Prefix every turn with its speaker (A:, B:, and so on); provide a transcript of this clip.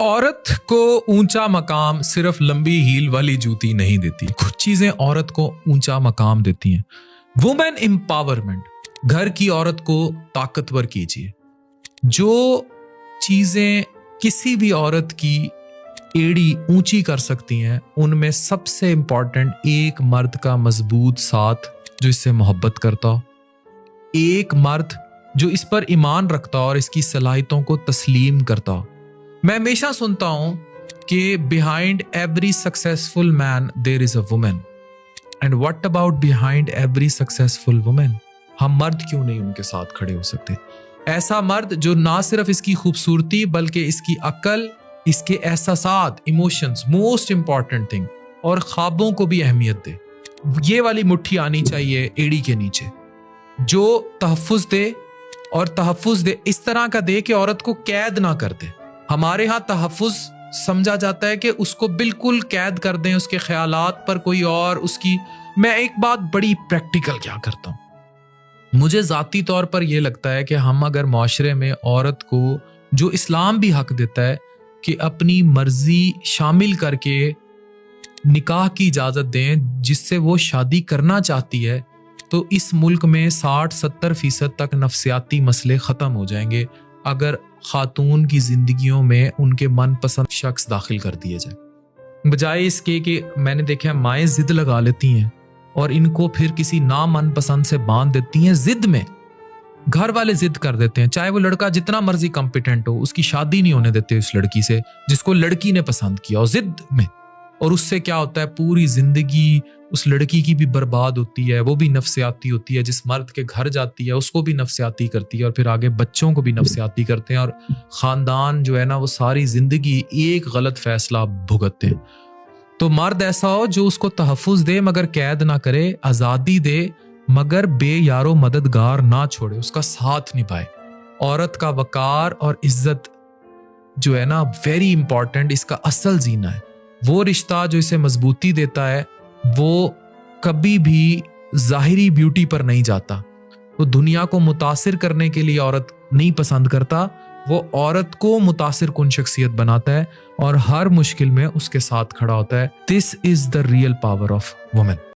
A: औरत को ऊंचा मकाम सिर्फ लंबी हील वाली जूती नहीं देती, कुछ चीजें औरत को ऊंचा मकाम देती हैं। वुमेन एम्पावरमेंट, घर की औरत को ताकतवर कीजिए। जो चीजें किसी भी औरत की एड़ी ऊंची कर सकती हैं, उनमें सबसे इंपॉर्टेंट एक मर्द का मजबूत साथ जो इससे मोहब्बत करता हो, एक मर्द जो इस पर ईमान रखता हो और इसकी सलाहियतों को तस्लीम करता हो। मैं हमेशा सुनता हूं कि behind every successful man there is a woman, and what about behind every successful woman? हम मर्द क्यों नहीं उनके साथ खड़े हो सकते? ऐसा मर्द जो ना सिर्फ इसकी खूबसूरती बल्कि इसकी अकल, इसके एहसासात, इमोशंस, मोस्ट इंपॉर्टेंट थिंग, और ख्वाबों को भी अहमियत दे। ये वाली मुट्ठी आनी चाहिए एड़ी के नीचे, जो तहफ़्फ़ुज़ दे, और तहफ़्फ़ुज़ दे इस तरह का दे कि औरत को कैद ना कर दे। हमारे यहाँ तहफ़्फ़ुज़ समझा जाता है कि उसको बिल्कुल कैद कर दें, उसके ख्यालात पर कोई और उसकी। मैं एक बात बड़ी प्रैक्टिकल क्या करता हूँ, मुझे ज़ाती तौर पर यह लगता है कि हम अगर माशरे में औरत को, जो इस्लाम भी हक देता है कि अपनी मर्जी शामिल करके निकाह की इजाज़त दें जिससे वो शादी करना चाहती है, तो इस मुल्क में 60-70% तक नफ्सियाती मसले ख़त्म हो जाएंगे अगर खातून की जिंदगियों में उनके मनपसंद शख्स दाखिल कर दिए जाए। बजाय इसके कि मैंने देखा माएँ जिद लगा लेती हैं और इनको फिर किसी ना मनपसंद से बांध देती हैं। जिद में घर वाले जिद कर देते हैं, चाहे वो लड़का जितना मर्जी कॉम्पिटेंट हो, उसकी शादी नहीं होने देते उस लड़की से जिसको लड़की ने पसंद किया, और जिद में। और उससे क्या होता है, पूरी जिंदगी उस लड़की की भी बर्बाद होती है, वो भी नफ्सियाती होती है। जिस मर्द के घर जाती है उसको भी नफ्सियाती करती है, और फिर आगे बच्चों को भी नफ्सियाती करते हैं, और खानदान जो है ना वो सारी जिंदगी एक गलत फैसला भुगतते हैं। तो मर्द ऐसा हो जो उसको तहफ़्फ़ुज़ दे मगर कैद ना करे, आज़ादी दे मगर बेयारो मददगार ना छोड़े, उसका साथ निभाए। औरत का वकार और इज्जत जो है ना वेरी इंपॉर्टेंट, इसका असल जीना है। वो रिश्ता जो इसे मजबूती देता है वो कभी भी ज़ाहिरी ब्यूटी पर नहीं जाता। वो दुनिया को मुतासिर करने के लिए औरत नहीं पसंद करता, वो औरत को मुतासिर कुन शख्सियत बनाता है और हर मुश्किल में उसके साथ खड़ा होता है। This is the real power of women.